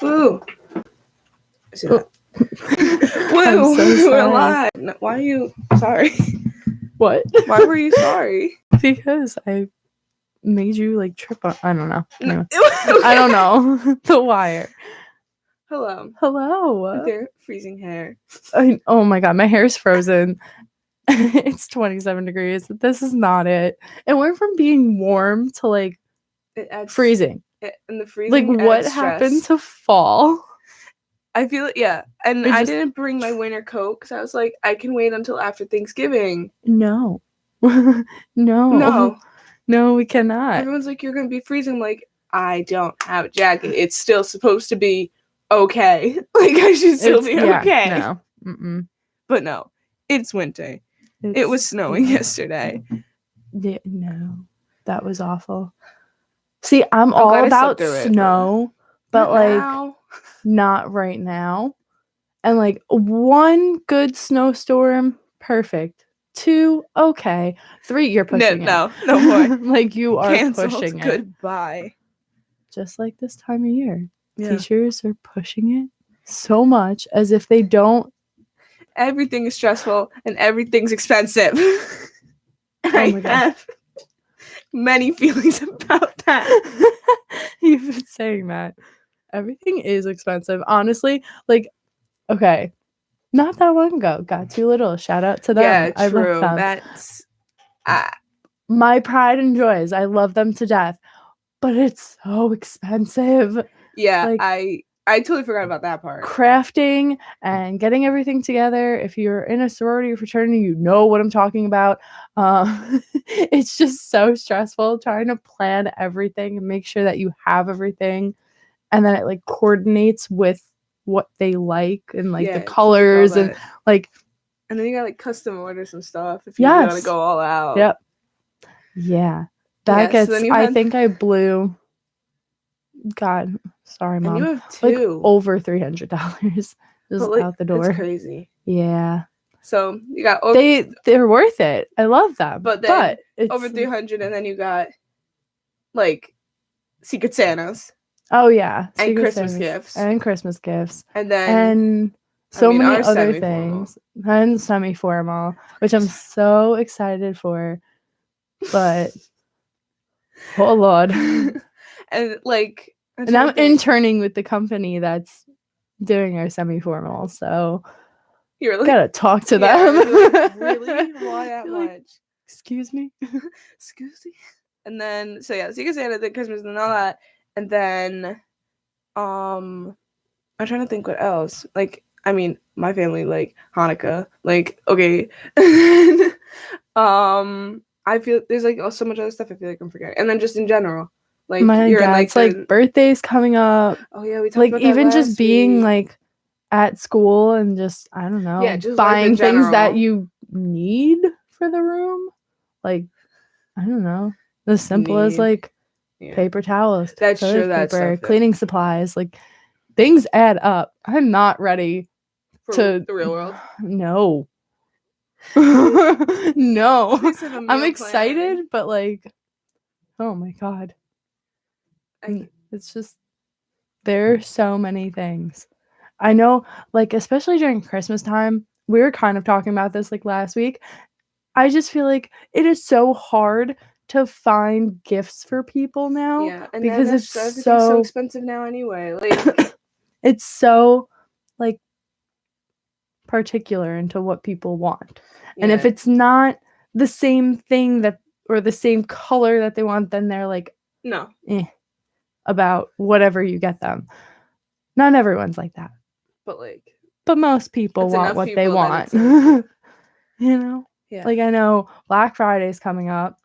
Woo! See that? I'm so sorry. We're live. No, why are you sorry? What? Why were you sorry? Because I made you like trip on. I don't know. Anyway. Okay. I don't know. The wire. Hello. Hello. With your freezing hair. Oh my god, my hair's frozen. It's 27 degrees. This is not it. It went from being warm to like freezing. And the freezing. Like what happened to fall? I feel it, yeah. And I didn't bring my winter coat because I was like, I can wait until after Thanksgiving. No. No, we cannot. Everyone's like, you're going to be freezing. I'm like, I don't have a jacket. It's still supposed to be okay. Like, I should still be okay. No. Mm-mm. But no, it's winter. It was snowing yesterday. Yeah, no, that was awful. See, I'm all about snow, but like not right now. And like 1 good snowstorm, perfect. 2, okay. 3, you're pushing it. No more. Like you are Canceled. pushing it. Goodbye. Just like this time of year. Yeah. Teachers are pushing it so much as if they don't. Everything is stressful and everything's expensive. I have many feelings about that. You've been saying that. Everything is expensive. Honestly, like, okay. Not that long ago. Got Too Little. Shout out to them. Yeah, true. That's my pride and joys. I love them to death. But it's so expensive. Yeah, like, I totally forgot about that part. Crafting and getting everything together. If you're in a sorority or fraternity, you know what I'm talking about. It's just so stressful trying to plan everything and make sure that you have everything. And then it like coordinates with what they like and like the colors and like. And then you gotta like custom order some stuff if you want to go all out. Yep. Yeah. That gets, so I think I blew. God, sorry, Mom. And you have 2. Like over $300 just out the door. That's crazy. Yeah. So you got they're worth it. I love them. But it's over 300, and then you got like Secret Santas. Oh yeah, and Christmas gifts. And then so many other things. And semi-formal, which I'm so excited for. But oh Lord. And like, and I'm interning with the company that's doing our semi-formal, so you're like, gotta talk to them. Like, really? Why that much? Excuse me. And then Secret Santa, the Christmas, and all that, and then I'm trying to think what else. Like, I mean, my family like Hanukkah. Like, okay. I feel there's like so much other stuff I feel like I'm forgetting, and then just in general. Like my dad's like birthdays coming up. Oh yeah, we talked like about even that just being like at school and just I don't know, just buying things that you need for the room. Like I don't know, as simple as like paper towels, that's true, paper, cleaning supplies. Like things add up. I'm not ready for the real world. No. No. I'm excited, but like, oh my god. It's just, there are so many things. I know, like, especially during Christmas time, we were kind of talking about this, like, last week. I just feel like it is so hard to find gifts for people now. Yeah, and because it's so expensive now anyway. Like, it's so, like, particular into what people want. Yeah. And if it's not the same thing that, or the same color that they want, then they're like, no. About whatever you get them. Not everyone's like that. But most people want what they want. You know? Yeah. Like I know Black Friday's coming up.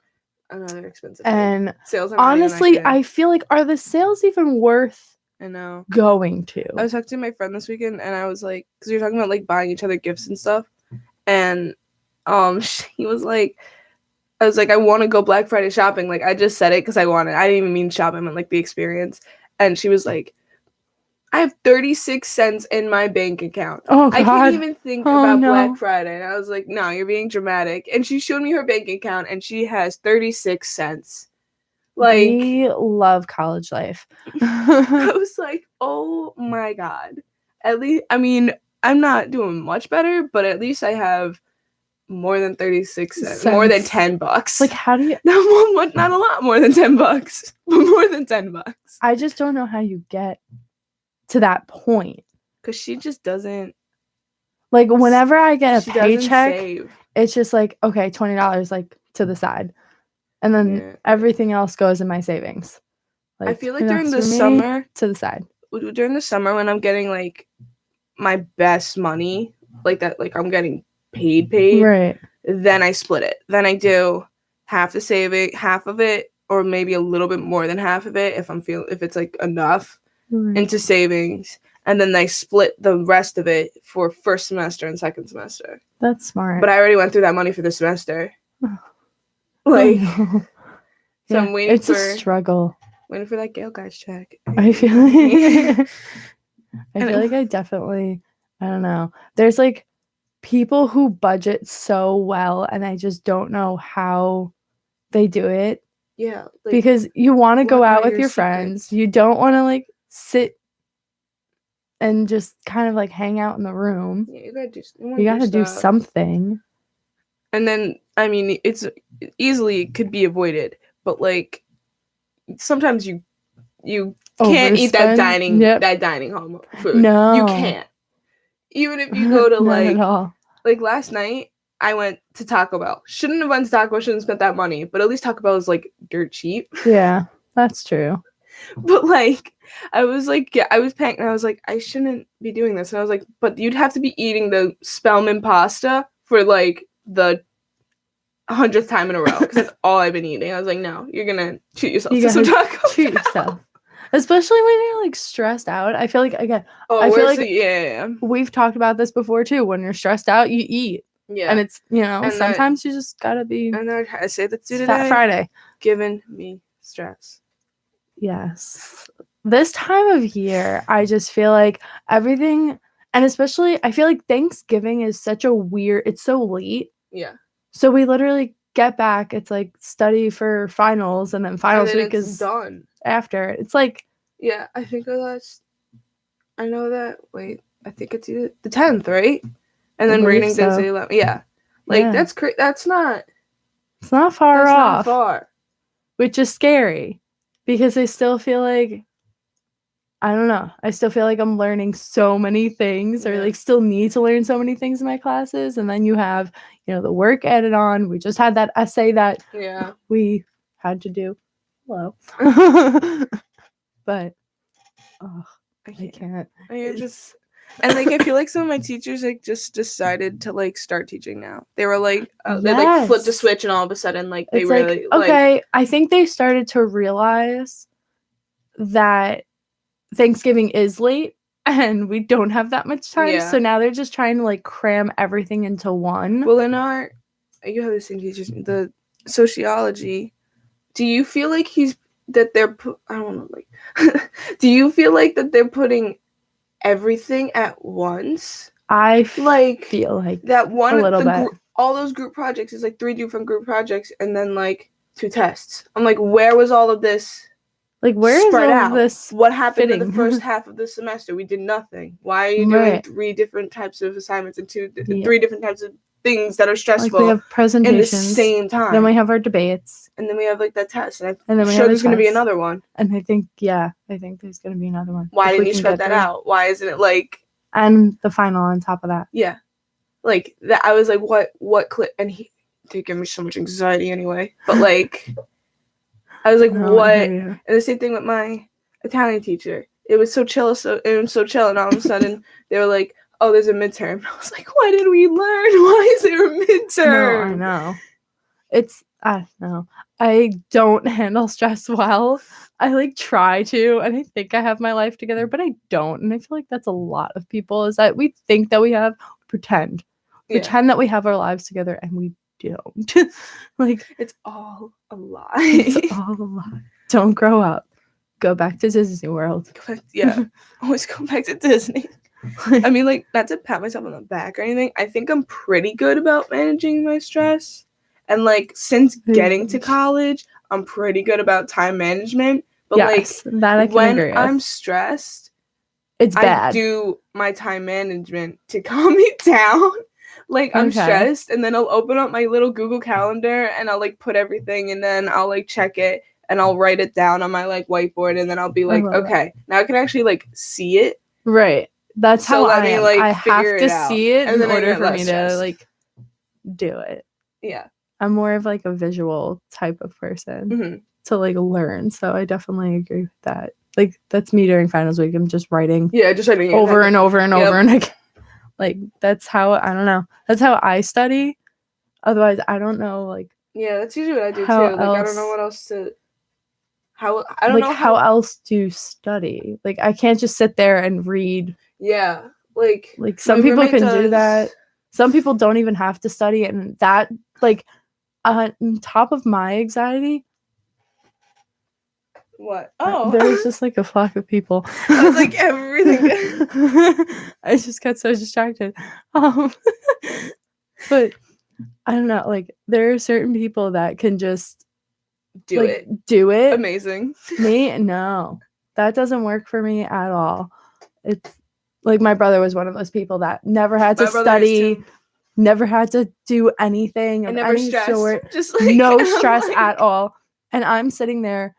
Another expensive and sales are honestly, I feel like, are the sales even worth going to? I was talking to my friend this weekend and I was like, because we were talking about like buying each other gifts and stuff, and he was like, I was like, I want to go Black Friday shopping. Like, I just said it because I wanted. I didn't even mean shopping, I meant like the experience. And she was like, I have 36 cents in my bank account. Oh, God. I can't even think about Black Friday. And I was like, no, you're being dramatic. And she showed me her bank account and she has 36 cents. Like, we love college life. I was like, oh my God. At least, I mean, I'm not doing much better, but at least I have more than 36 cents, more than $10. Like, how do you? Not a lot more than $10, but more than $10. I just don't know how you get to that point. Because she just doesn't. Like, whenever I get a paycheck, it's just like, okay, $20 like to the side, and then everything else goes in my savings. Like, I feel like during the summer, to the side. During the summer when I'm getting like my best money, like that, like I'm getting paid, right? Then I split it. Then I do half the saving, half of it, or maybe a little bit more than half of it if it's like enough into savings, and then I split the rest of it for first semester and second semester. That's smart. But I already went through that money for the semester. Like, so I'm waiting it's a struggle. Waiting for that Gale Guys check. I feel like I definitely, I don't know. There's like people who budget so well, and I just don't know how they do it. Yeah. Like, because you want to go out with your friends. You don't want to like sit and just kind of like hang out in the room. Yeah, you gotta do something. And then, I mean, it's easily could be avoided, but like sometimes you can't eat that dining hall food. No, you can't. Even if you go to like last night, I went to Taco Bell. Shouldn't have went to Taco Bell. Shouldn't have spent that money. But at least Taco Bell is like dirt cheap. Yeah, that's true. But like, I was paying, and I was like, I shouldn't be doing this. And I was like, but you'd have to be eating the Spellman pasta for like the 100th time in a row because that's all I've been eating. I was like, no, you're gonna treat yourself to some tacos. Treat yourself, especially when you're like stressed out. I feel like we've talked about this before too. When you're stressed out, you eat. Yeah, and it's and sometimes you just gotta be. And I say that today. Fat Friday, giving me stress. Yes, this time of year, I just feel like everything, and especially I feel like Thanksgiving is such a weird. It's so late. Yeah. So we literally get back. It's like study for finals, and then finals week is done after. It's like I think I know that. Wait, I think it's either the 10th, right? And then reading days the 11th. Yeah, like that's crazy. That's not. It's not far off. Not far. Which is scary, because I still feel like. I don't know. I still feel like I'm learning so many things, or like still need to learn so many things in my classes. And then you have, the work added on. We just had that essay that we had to do. Hello. But I can't. And like I feel like some of my teachers like just decided to like start teaching now. They were like they like flipped the switch, and all of a sudden like they really okay. I think they started to realize that Thanksgiving is late and we don't have that much time. Yeah. So now they're just trying to like cram everything into one. Well, you have the same teachers, the sociology. Do you feel like do you feel like that they're putting everything at once? I feel like that one, a little bit. All those group projects is like 3 different group projects and then like 2 tests. I'm like, where was all of this? Like, where is all of this? What happened in the first half of the semester? We did nothing. Why are you doing 3 different types of assignments and 3 different types of things that are stressful? Like, we have presentations in the same time. Then we have our debates. And then we have like that test. And I'm sure there's going to be another one. And I think there's going to be another one. Why didn't you spread that out? Why isn't it like... And the final on top of that. Yeah. Like, that. I was like, what clip? And they give me so much anxiety anyway. But like... I was like, what? And the same thing with my Italian teacher. It was so chill, and all of a sudden they were like, oh, there's a midterm. I was like, why did we learn? Why is there a midterm? No, I know. I don't handle stress well. I like try to, and I think I have my life together, but I don't. And I feel like that's a lot of people, is that we think that we pretend that we have our lives together, and we don't. Like, it's all a lie. It's all a lie. Don't grow up. Go back to Disney World. Always go back to Disney. I mean, like, not to pat myself on the back or anything. I think I'm pretty good about managing my stress. And like, since getting to college, I'm pretty good about time management. But yes, like that I can when agree with. I'm stressed, it's bad. I do my time management to calm me down. Like I'm stressed, and then I'll open up my little Google Calendar and I'll like put everything, and then I'll like check it and I'll write it down on my like whiteboard, and then I'll be like, okay, now I can actually like see it. Right. That's how I am. Like, I have to see it in order for me to like do it. Yeah. I'm more of like a visual type of person to like learn. So I definitely agree with that. Like that's me during finals week. I'm just writing. Yeah, just writing over and over and over and again. Like that's how, I don't know. That's how I study. Otherwise, I don't know. Like yeah, that's usually what I do too. Like I don't know what else to. I don't know how else do you study? Like I can't just sit there and read. Yeah, like some people can do that. Some people don't even have to study, and that like on top of my anxiety. What? Oh, there was just like a flock of people. I was like, everything. I just got so distracted. But I don't know. Like there are certain people that can just do it. Amazing. Me, no, that doesn't work for me at all. It's like my brother was one of those people that never had to study, never had to do anything of any sort, just like, no stress at all. And I'm sitting there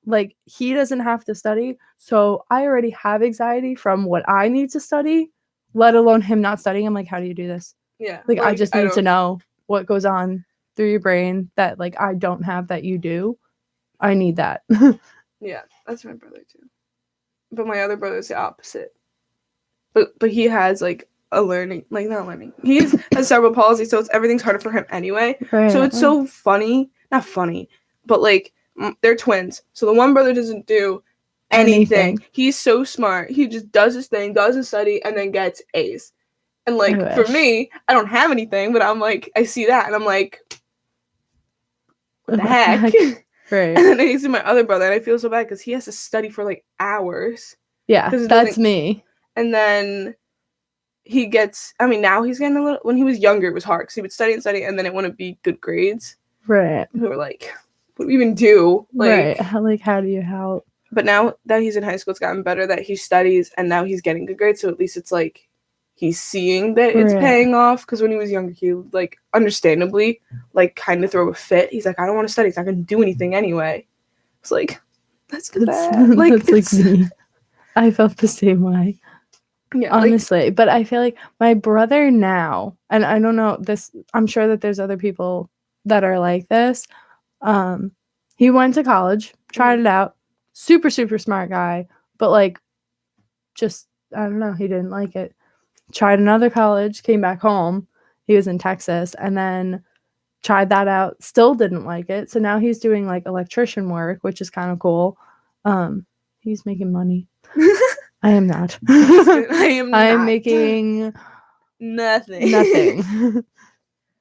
like he doesn't have to study, so I already have anxiety from what I need to study, let alone him not studying. I'm like, how do you do this? Yeah, like I just need to know what goes on through your brain that like I don't have that you do. I need that. Yeah, that's my brother too. But my other brother's the opposite. But he has like a learning, like not learning. He has cerebral palsy, so everything's harder for him anyway. Right. So it's so funny, not funny, but like they're twins. So the one brother doesn't do anything. He's so smart. He just does his thing, does his study, and then gets A's. And like for me, I don't have anything, but I'm like, I see that, and I'm like, what the heck? Right. And then I see my other brother, and I feel so bad because he has to study for like hours. Yeah, that's me. And then he gets, I mean, now he's getting a little, when he was younger, it was hard because he would study, and then it wouldn't be good grades. Right. We were like, what do we even do? Like, right. Like, how do you help? But now that he's in high school, it's gotten better that he studies, and now he's getting good grades, so at least it's like, he's seeing that it's paying off. Because when he was younger, he would, like, understandably, like, kind of throw a fit. He's like, I don't want to study. He's not going to do anything anyway. It's like, that's bad. Like, that's like me. I felt the same way. Yeah, honestly. But I feel like my brother now, and I don't know this, I'm sure that there's other people that are like this. He went to college, tried it out. Super, super smart guy. But, like, just, I don't know. He didn't like it. Tried another college, came back home. He was in Texas, and then tried that out, still didn't like it. So now he's doing like electrician work, which is kind of cool. He's making money. I am not. I am making nothing.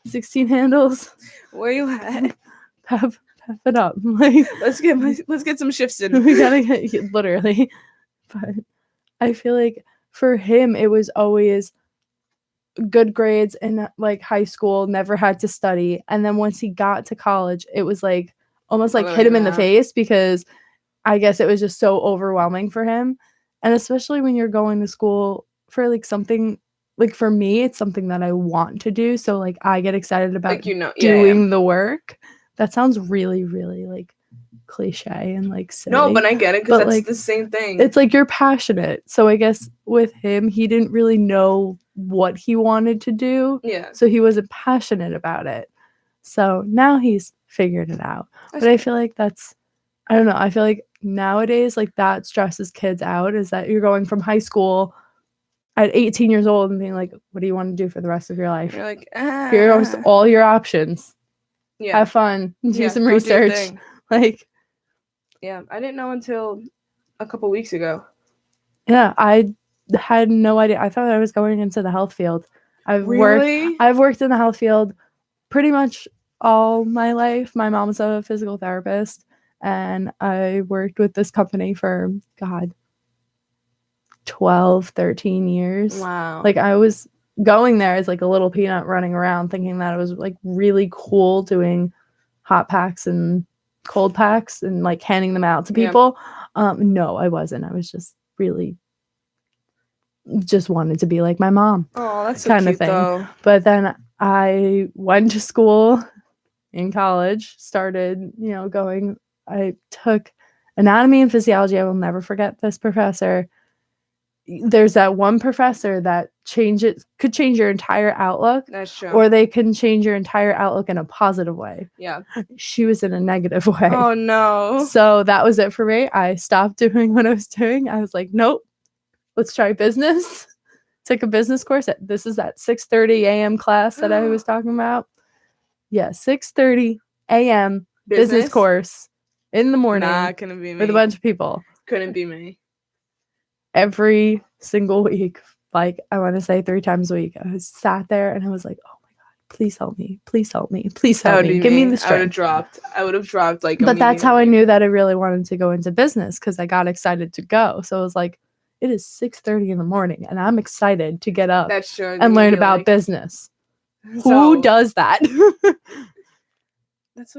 16 handles. Where you at? Pep it up. Like let's get some shifts in. We gotta get literally. But I feel like for him, it was always good grades in like high school, never had to study. And then once he got to college, it was like almost like hit him in the face because I guess it was just so overwhelming for him. And especially when you're going to school for like something, like for me, it's something that I want to do. So like I get excited about like, doing the work. That sounds really, really like cliche and like silly. No, but I get it because that's like, the same thing. It's like you're passionate. So I guess with him, he didn't really know what he wanted to do. Yeah. So he wasn't passionate about it. So now he's figured it out. But I feel like that's, I don't know. I feel like nowadays, like that stresses kids out is that you're going from high school at 18 years old and being like, what do you want to do for the rest of your life? You're like, here are all your options. Yeah. Have fun. Do some research. Like, yeah, I didn't know until a couple weeks ago. Yeah, I had no idea. I thought I was going into the health field. I've worked in the health field pretty much all my life. My mom's a physical therapist, and I worked with this company for 12, 13 years. Wow. Like I was going there as like a little peanut running around thinking that it was like really cool doing hot packs and cold packs and like handing them out to people. No, I wasn't. I was just really just wanted to be like my mom. Oh, that's so kind cute, of thing. though. But then I went to school in college, started, going. I took anatomy and physiology. I will never forget this professor. There's that one professor that could change your entire outlook. That's true. Or they can change your entire outlook in a positive way. Yeah. She was in a negative way. Oh, no. So that was it for me. I stopped doing what I was doing. I was like, nope, let's try business. Took a business course. This is that 6:30 a.m. class that I was talking about. Yeah, 6:30 a.m. business course in the morning. Nah, couldn't be me. With a bunch of people. Couldn't be me. Every single week, like I want to say 3 times a week, I was sat there and I was like, oh my God, please help me. Please help me. Please help me. Give me the strength. I would have dropped like But that's how I knew that I really wanted to go into business, because I got excited to go. So it was like, it is 6:30 in the morning and I'm excited to get up and learn about business. Who does that? That's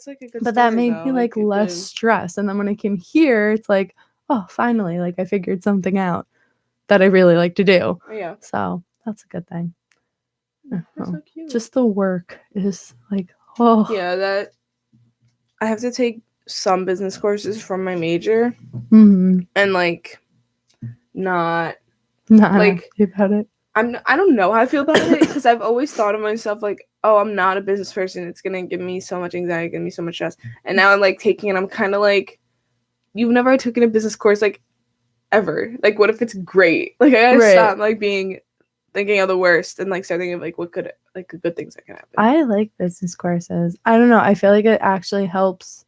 like a good But that made me like less stressed. And then when I came here, it's like, oh, finally, like I figured something out that I really like to do. Yeah. So that's a good thing. That's so cute. Just the work is like, oh. Yeah, that I have to take some business courses from my major. Mm-hmm. And like not like about it. I don't know how I feel about it, because I've always thought of myself like, oh, I'm not a business person. It's gonna give me so much anxiety, give me so much stress. And now I'm like taking it. I'm kind of like, you've never taken a business course like ever. Like, what if it's great? Like, I gotta stop like thinking of the worst and like start thinking of like what could like good things that can happen. I like business courses. I don't know. I feel like it actually helps.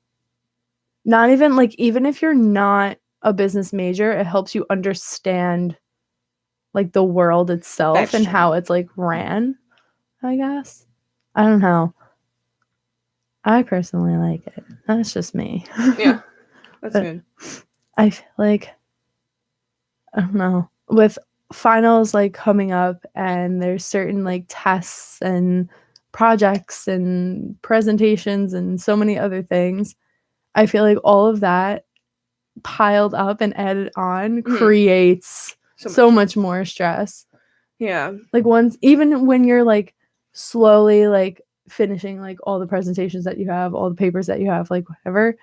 Not even like, even if you're not a business major, it helps you understand like the world itself and how it's like ran, I guess. I don't know. I personally like it. That's just me. Yeah. That's good. I feel like, I don't know, with finals like coming up and there's certain like tests and projects and presentations and so many other things, I feel like all of that piled up and added on creates so much more stress. Yeah. Like even when you're like slowly like finishing like all the presentations that you have, all the papers that you have, like whatever,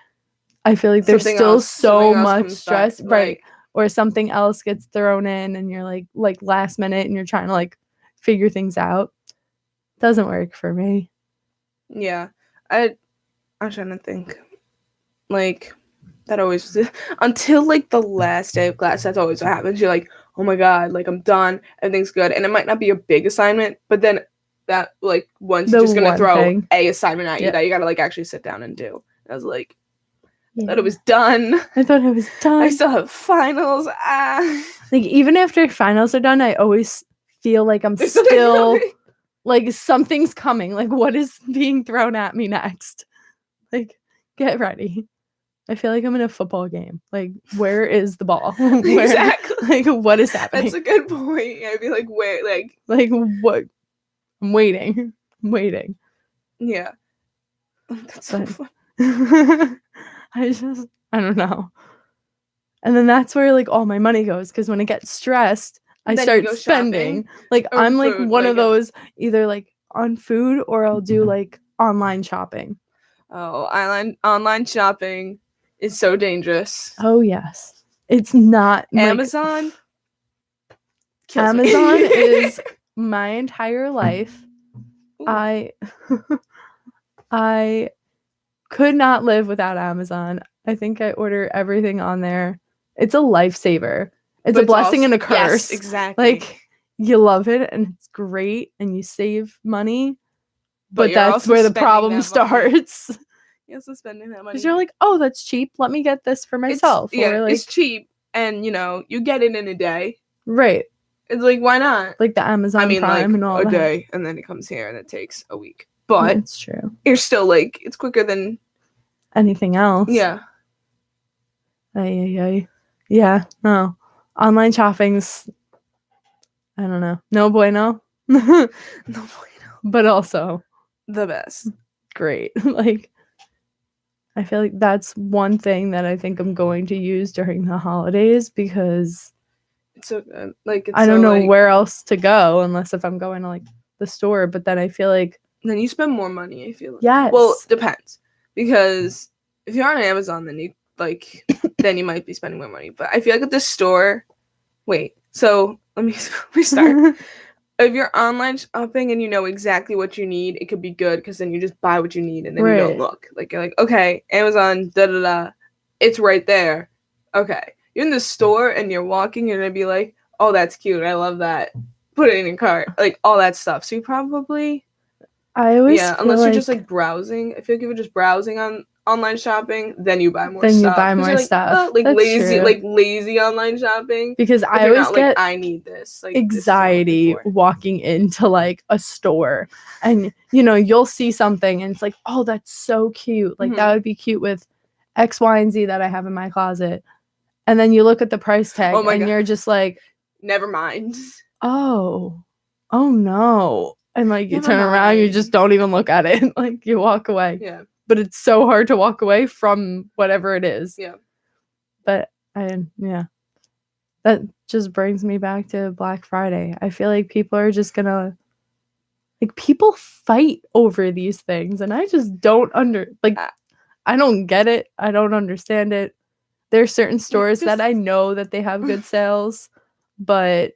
I feel like there's still so much stress, right? Or something else gets thrown in and you're like last minute and you're trying to like figure things out. Doesn't work for me. Yeah. I'm trying to think. Like, that always until like the last day of class, that's always what happens. You're like, oh my God, like I'm done, everything's good. And it might not be a big assignment, but then that like once you're just gonna throw a assignment at you that you gotta like actually sit down and do. And I was like, I thought it was done. I still have finals. Like even after finals are done, I always feel like I'm still like something's coming. Like what is being thrown at me next? Like get ready. I feel like I'm in a football game. Like, where is the ball? Exactly. Like, what is happening? That's a good point. I'd be like, where? Like what? I'm waiting. Yeah. That's so fun. I don't know. And then that's where like all my money goes, because when I get stressed, I start spending. Like I'm like one of those, either like on food or I'll do like online shopping. Oh, online shopping is so dangerous. Oh yes. It's not Amazon. Like, Amazon is my entire life. Ooh. I could not live without Amazon. I think I order everything on there. It's a lifesaver. It's a blessing and a curse. Yes, exactly. Like you love it and it's great and you save money, but that's where the problem starts. You're also spending that money. Because you're like, oh, that's cheap. Let me get this for myself. It's cheap, and you get it in a day. Right. It's like, why not? Like the Amazon Prime like, and all a that. day, and then it comes here, and it takes a week. But it's true. You're still like, it's quicker than anything else. Yeah. Yeah. No. Online shopping's, I don't know. No bueno. No bueno. But also the best. Great. Like I feel like that's one thing that I think I'm going to use during the holidays because it's so good. Like, it's I don't so, know like, where else to go unless if I'm going to like the store. But then I feel like then you spend more money. I feel like. Yes. Well, depends, because if you're on Amazon, then you like then you might be spending more money. But I feel like at the store. Wait. So let me start. If you're online shopping and you know exactly what you need, it could be good because then you just buy what you need and then you don't look. Like, you're like, okay, Amazon, da-da-da, it's right there. Okay. You're in the store and you're walking, you're going to be like, oh, that's cute. I love that. Put it in your cart. Like, all that stuff. So you probably... I always yeah, feel unless you're just, like, browsing. I feel like if you're just browsing on online shopping, then you buy more stuff. Then you buy more you're like, stuff. oh, like, That's lazy, true. like, lazy online shopping. Because I you're always not, get like, I need this. Like, anxiety walking into like a store and you'll see something and it's like, oh, that's so cute. Like that would be cute with X, Y, and Z that I have in my closet. And then you look at the price tag and God. You're just like, never mind. Oh no. And like you turn around, you just don't even look at it. Like you walk away. Yeah. But it's so hard to walk away from whatever it is. Yeah. But that just brings me back to Black Friday. I feel like people are just gonna people fight over these things and I just don't I don't get it. I don't understand it. There's certain stores that I know that they have good sales, but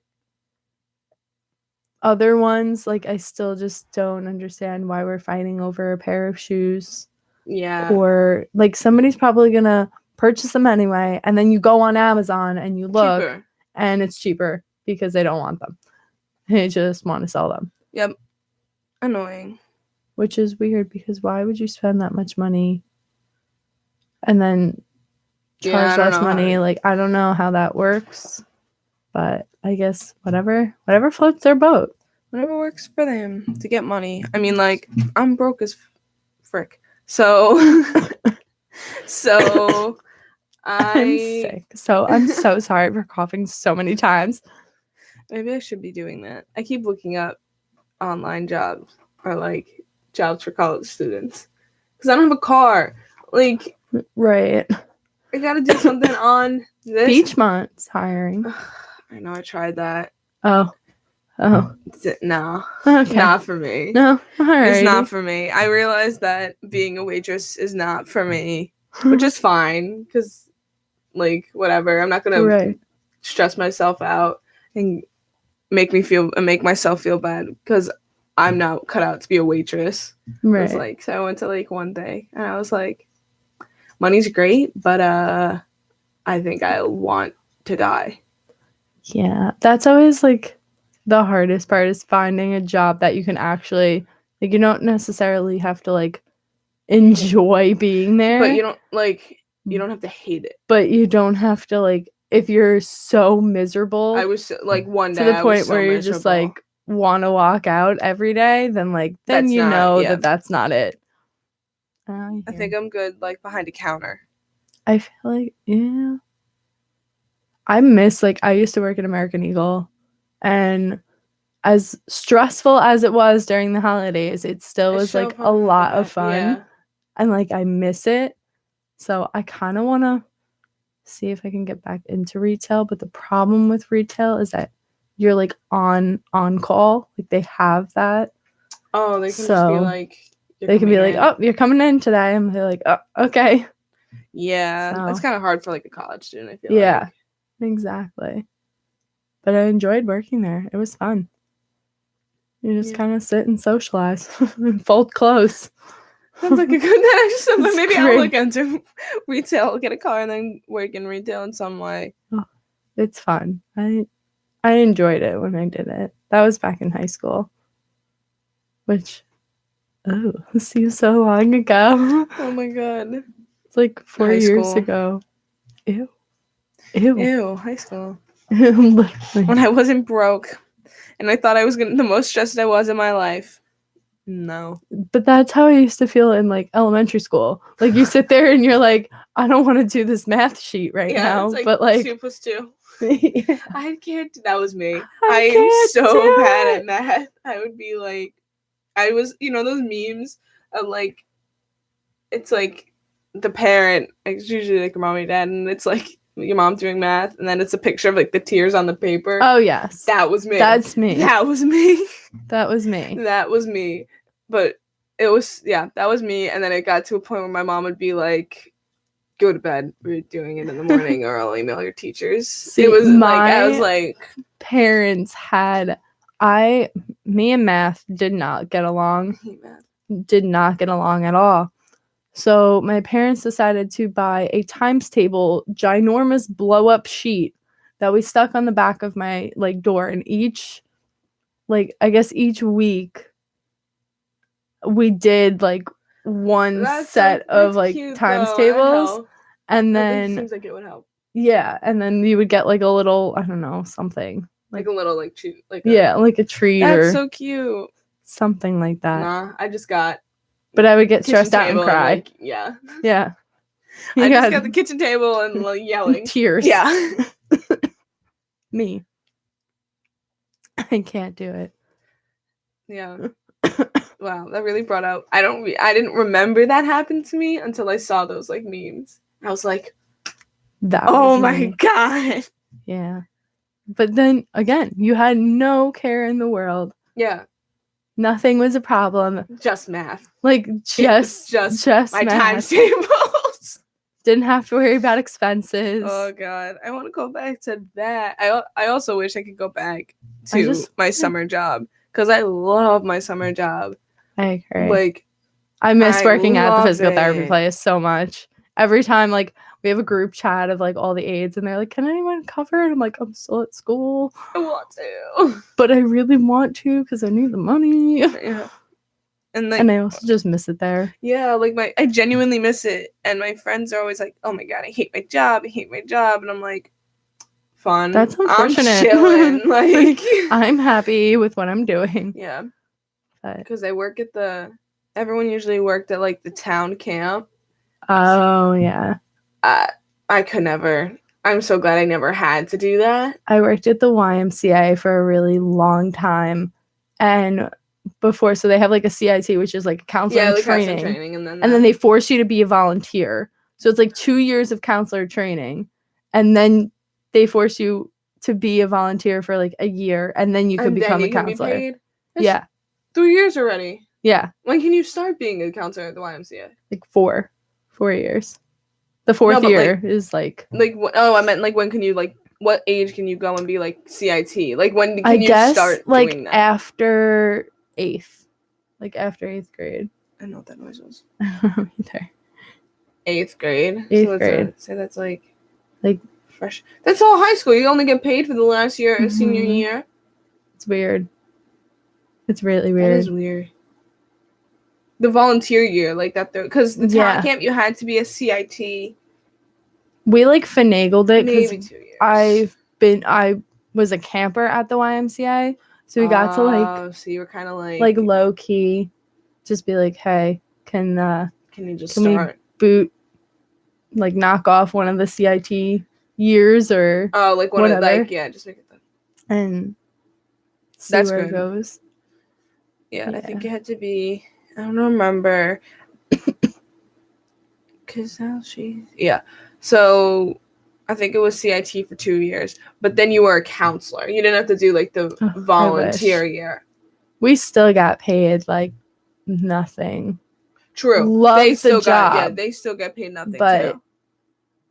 other ones, like, I still just don't understand why we're fighting over a pair of shoes. Yeah. Or, like, somebody's probably gonna purchase them anyway, and then you go on Amazon and you look, cheaper. And it's cheaper because they don't want them. They just want to sell them. Yep. Annoying. Which is weird because why would you spend that much money and then charge less money? Like, I don't know how that works. But I guess whatever floats their boat. Whatever works for them to get money. I mean, like, I'm broke as frick. So I'm sick. So I'm so sorry for coughing so many times. Maybe I should be doing that. I keep looking up online jobs or, like, jobs for college students. Because I don't have a car. Like... Right. I gotta do something on this. Beachmont's hiring. I know, I tried that. Oh. No. Okay. Not for me. No. Alrighty. It's not for me. I realized that being a waitress is not for me, which is fine, because, like, whatever. I'm not gonna stress myself out and make myself feel bad, because I'm not cut out to be a waitress. Right. It was like, so I went to, like, one day, and I was like, money's great, but I think I want to die. Yeah, that's always, like, the hardest part is finding a job that you can actually, like, you don't necessarily have to, like, enjoy being there. But you don't have to hate it. But you don't have to, like, if you're so miserable. I was, like, one day to the point where you're miserable. Just, like, want to walk out every day, then, like, then that's that's not it. I think I'm good, like, behind a counter. I feel like, yeah. I miss, like, I used to work at American Eagle, and as stressful as it was during the holidays, it still was, like, a lot of fun. Yeah. And, like, I miss it. So I kind of want to see if I can get back into retail. But the problem with retail is that you're, like, on call. Like, they have that. Oh, they can just be like... They can be like, oh, you're coming in today. And they're like, oh, okay. Yeah, that's kind of hard for, like, a college student, I feel like. Yeah, exactly. But I enjoyed working there. It was fun. You just kind of sit and socialize and fold clothes. Sounds like a good maybe I'll look into retail, get a car, and then work in retail in some way. Oh, it's fun. I enjoyed it when I did it. That was back in high school. Which, it seems so long ago. Oh my god. It's like 4 years ago. Ew, high school. When I wasn't broke. And I thought I was the most stressed I was in my life. No. But that's how I used to feel in, like, elementary school. Like, you sit there and you're like, I don't want to do this math sheet now. It's like, but, like, 2 + 2. Yeah. I can't. That was me. I am so bad at math. I would be like, I was, those memes of, like, it's like the parent, it's usually like your mom or your dad, and it's like your mom doing math, and then it's a picture of like the tears on the paper. Oh yes, that was me. That's me. That was me. That was me. That was me. But it was, yeah, that was me. And then it got to a point where my mom would be like, go to bed. We're doing it in the morning, or I'll email your teachers. See, it was like, I was like, parents had, me and math did not get along. Did not get along at all. So my parents decided to buy a times table, ginormous blow up sheet that we stuck on the back of my like door, and each, like, I guess each week we did like one set of like cute, times tables, and then seems like it would help. Yeah, and then you would get like a little, I don't know, something like a little like treat, like like a treat. That's so cute. Something like that. Nah, I just got. But I would get stressed out and cry. And, like, yeah. Yeah. I just got the kitchen table and like yelling. Tears. Yeah. Me. I can't do it. Yeah. Wow, that really brought out. I didn't remember that happened to me until I saw those like memes. I was like, oh my god. Yeah. But then again, you had no care in the world. Yeah. Nothing was a problem. Just math. Like just my math. times tables. Didn't have to worry about expenses. Oh god, I want to go back to that. I also wish I could go back to my summer job, because I love my summer job. I agree. Like, I miss working at the physical therapy place so much. Every time, like, we have a group chat of like all the aides, and they're like, "Can anyone cover it?" I'm like, "I'm still at school. I want to, but I really want to because I need the money." Yeah. And I also just miss it there. Yeah, like I genuinely miss it. And my friends are always like, "Oh my god, I hate my job. And I'm like, fun. That's unfortunate. I'm chilling. Like, I'm happy with what I'm doing. Yeah. Because I work at everyone usually worked at like the town camp. Oh yeah. I could never. I'm so glad I never had to do that. I worked at the YMCA for a really long time, and before, so they have like a CIT, which is like counselor training, and then they force you to be a volunteer. So it's like 2 years of counselor training, and then they force you to be a volunteer for like a year, and then you could become a counselor. Be paid? Yeah, 3 years already. Yeah. When can you start being a counselor at the YMCA? Like 4 years. The fourth year is like. I meant like when can you like. What age can you go and be like CIT? Like when can you start doing that? After 8th. Like after 8th grade. I don't know what that noise was. Either. 8th grade. 8th grade. So that's like fresh. That's all high school. You only get paid for the last year, senior year. It's weird. It's really weird. It is weird. The volunteer year, like that, because the town camp you had to be a CIT. We like finagled it maybe 2 years. I was a camper at the YMCA, so we got to like. So you were kind of like low key, just be like, hey, can you just start? We knock off one of the CIT years or like one whatever. Of just make it that. And see that's where it goes. Yeah, I think it had to be. I don't remember. Cause now so I think it was CIT for 2 years, but then you were a counselor. You didn't have to do like the volunteer year. We still got paid like nothing. True. They still get paid nothing. But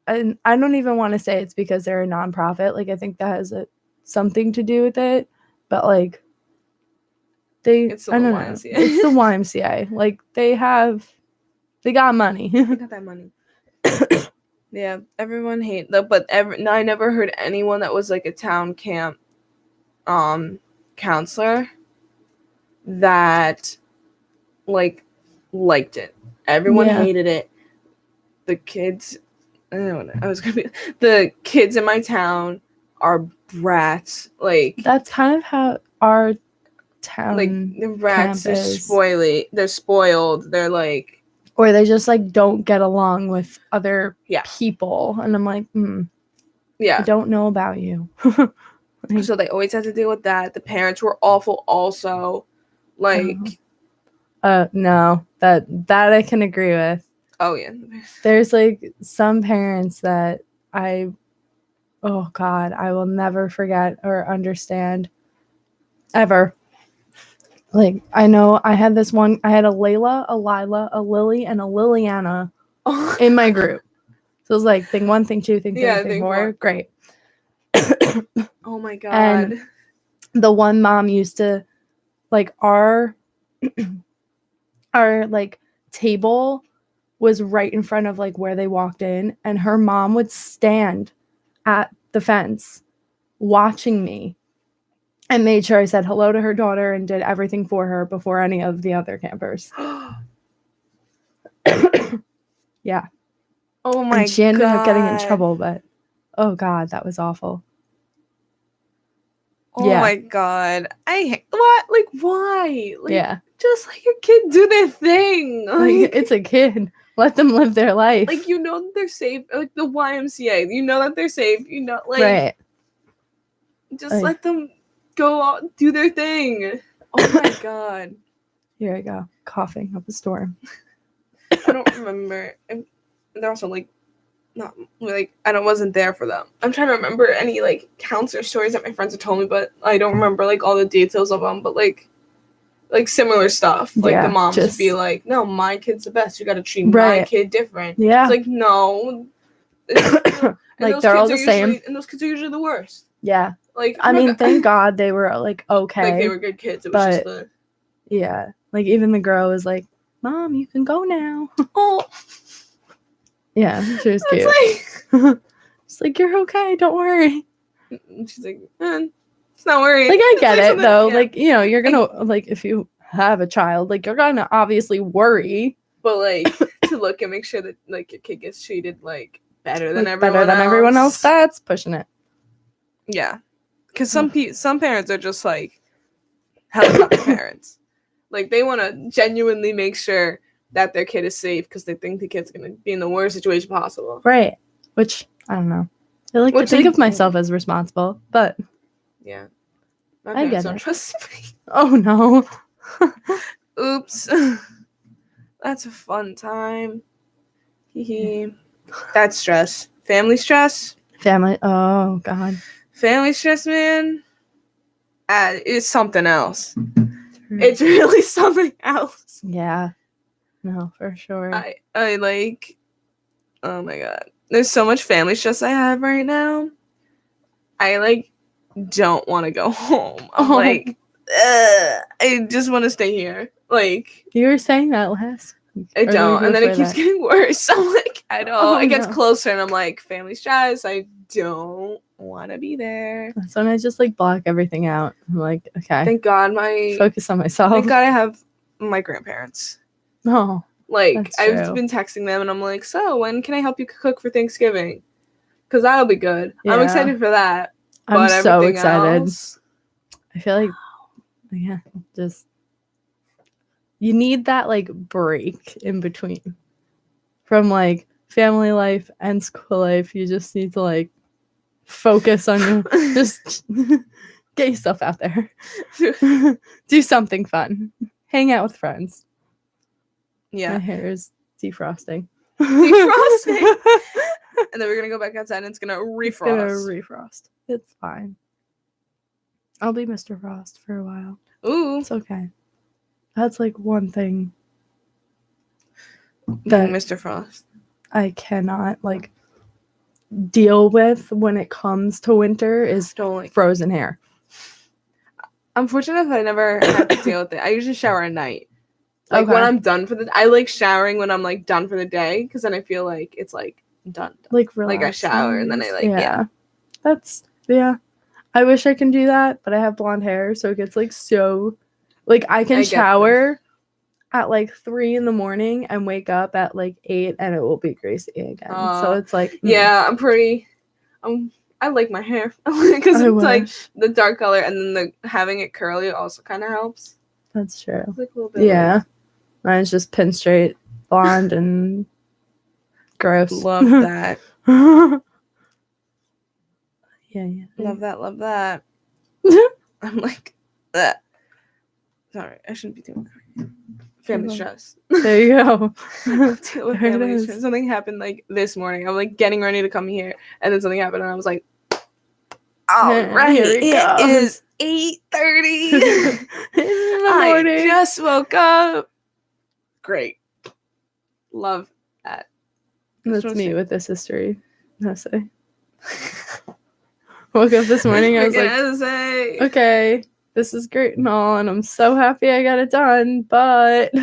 I don't even want to say it's because they're a nonprofit. Like I think that has something to do with it. But like it's the YMCA. Like they got money. They got that money. Yeah, everyone hates that, but I never heard anyone that was like a town camp counselor that liked it. Everyone hated it. The kids, the kids in my town are brats. Like that's kind of how our town the brats they're spoiled. They're like. Or they just like don't get along with other people, and I'm like, I don't know about you. So they always had to deal with that. The parents were awful, also. Like, no, that I can agree with. Oh, yeah. There's, like, some parents that oh, God, I will never forget or understand ever. Like, I know I had a Layla, a Lila, a Lily, and a Liliana in my group. So it was like thing 1, thing 2, thing 3, thing 4. Great. Oh my God. And the one mom used to, like, our like table was right in front of like where they walked in, and her mom would stand at the fence watching me and made sure I said hello to her daughter and did everything for her before any of the other campers. Yeah. Oh my God. And she ended up getting in trouble, but oh God, that was awful. Oh yeah. my God. What? Like, why? Like, yeah. Just let your kid do their thing. Like, it's a kid. Let them live their life. Like, you know that they're safe. Like, the YMCA. You know that they're safe. You know, like... Right. Just let them go out, do their thing. Oh my God. Here I go. Coughing up a storm. I don't remember. They're also, like, not... Like, wasn't there for them. I'm trying to remember any, like, counts or stories that my friends have told me, but I don't remember, like, all the details of them. But, like similar stuff. Like, the moms would be like, no, my kid's the best. You gotta treat my kid different. Yeah. It's like, no. Like, they're all the same. And those kids are usually the worst. Yeah. Like, I mean, thank God they were, like, okay. Like, they were good kids. It was just the... Yeah. Like, even the girl was like, Mom, you can go now. Oh. Yeah, she was cute. She's like, you're okay. Don't worry. She's like, it's not worried. Like, I get it, though. Yeah. Like, you know, you're gonna, like, if you have a child, like, you're gonna obviously worry. But, like, to look and make sure that, like, your kid gets treated, like, better than everyone else, that's pushing it. Yeah. Because some parents are just, like, helicopter parents. Like, they want to genuinely make sure that their kid is safe because they think the kid's going to be in the worst situation possible. Right. Which, I don't know. I like to think of myself as responsible, but... Yeah. I get don't it. trust me. Oh, no. Oops. That's a fun time. That's stress. Family stress. Oh, God. Family stress, man. It's something else. It's really something else. Yeah. No, for sure. I like... Oh, my God. There's so much family stress I have right now. I, like, don't want to go home. I'm like, I just want to stay here. Like... You were saying that last week. I don't. And then it keeps getting worse. I'm like, I don't. It gets closer and I'm like, family stress. I don't want to be there. So I just, like, block everything out. I'm like, okay. Thank God focus on myself. Thank God I have my grandparents. Oh. Like, I've been texting them and I'm like, so when can I help you cook for Thanksgiving? Because that'll be good. Yeah. I'm excited for that. I'm so excited. I feel like, yeah, just, you need that, like, break in between. From, like, family life and school life. You just need to, like, focus on just get yourself out there. Do something fun. Hang out with friends. Yeah. My hair is defrosting. Defrosting. And then we're gonna go back outside and it's gonna refrost. It's fine. I'll be Mr. Frost for a while. Ooh. It's okay. That's, like, one thing that Mr. Frost I cannot, like, deal with when it comes to winter is frozen hair. I'm fortunate I never had to deal with it. I usually shower at night. Like, when I'm done for the... I like showering when I'm, like, done for the day, because then I feel like it's, like, done. Like, relaxing. Like, I shower, and then I, like, yeah. That's... Yeah. I wish I can do that, but I have blonde hair, so it gets, like, so... Like, I can shower at, like, 3 in the morning and wake up at, like, 8, and it will be greasy again. So it's, like... Yeah, I'm pretty... I like my hair, because it's, like, the dark color, and then having it curly also kind of helps. That's true. It's, like, a little bit yeah. Mine's just pin straight, blonde, and gross. Love that. Yeah. Love that. I'm like, that. Sorry, I shouldn't be doing that. family stress. There you go. Deal with family stress. Something happened like this morning. I'm like getting ready to come here, and then something happened, and I was like, "All right, it is 8:30 in the morning. I just woke up. Great, love that." That's me with this history essay. Woke up this morning, I was like, okay, this is great and all, and I'm so happy I got it done, but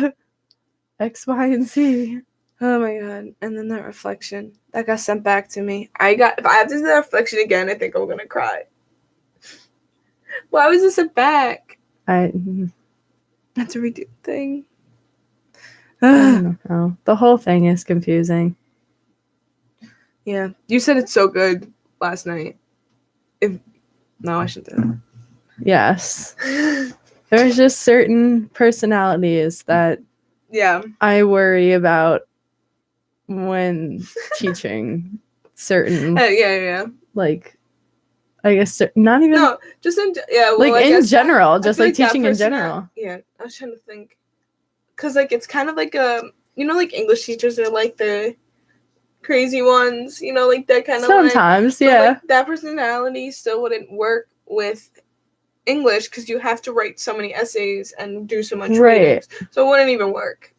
X, Y, and Z. Oh my god. And then that reflection that got sent back to me. If I have to do that reflection again, I think I'm gonna cry. Why was it sent back? I have to redo the thing. I don't know. The whole thing is confusing. Yeah. You said it's so good last night. No, I shouldn't do that. Yes. There's just certain personalities that I worry about when teaching certain like I guess not even just in general, just like teaching in general. Yeah, I was trying to think, because like it's kind of like like English teachers are like the crazy ones, like that kind of sometimes but, like, that personality still wouldn't work with English because you have to write so many essays and do so much readings, so it wouldn't even work.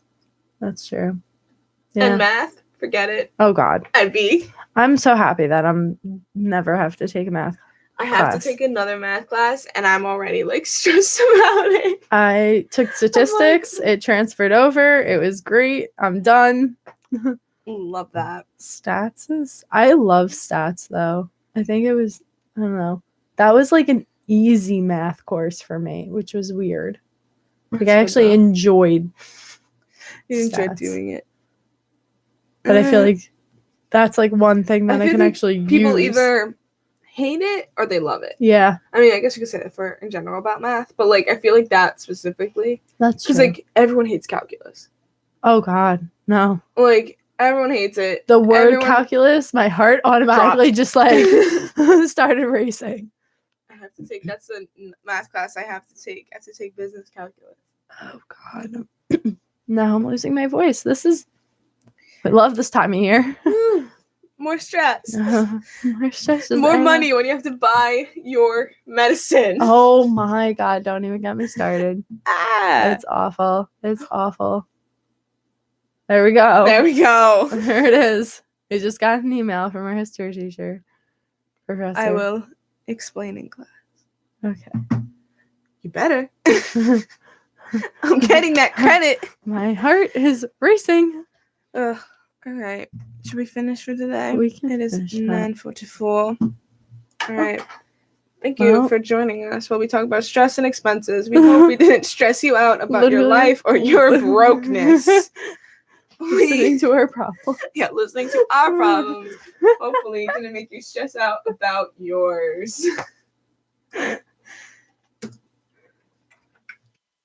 That's true. Yeah. And math, forget it. Oh God. I'm so happy that I'm never have to take a math I have to take another math class, and I'm already like stressed about it. I took statistics. It transferred over. It was great. I'm done. Love that. sTreSs. I love stats though. I think it was, I don't know. That was like an easy math course for me, which was weird. Like I actually enjoyed doing it. But I feel like that's like one thing that I can actually use. People either hate it or they love it. Yeah. I mean, I guess you could say that for in general about math, but like I feel like that specifically. That's true. Because like everyone hates calculus. Oh God, no. Like everyone hates it. The word calculus, my heart automatically just like started racing. I have to take. That's the math class I have to take. I have to take business calculus. Oh God. Now I'm losing my voice. I love this time of year. More stress. More stress. More money when you have to buy your medicine. Oh my God, don't even get me started. It's awful. It's awful. There we go. There it is. We just got an email from our history teacher. Professor. I will explain in class. Okay. You better. I'm getting that credit. My heart is racing. Ugh. All right. Should we finish for today? We can. It is 9:44. All right. Thank you for joining us while we talk about stress and expenses. We hope we didn't stress you out about your life or your brokenness. Listening to our problems. Yeah, listening to our problems. Hopefully, it didn't make you stress out about yours.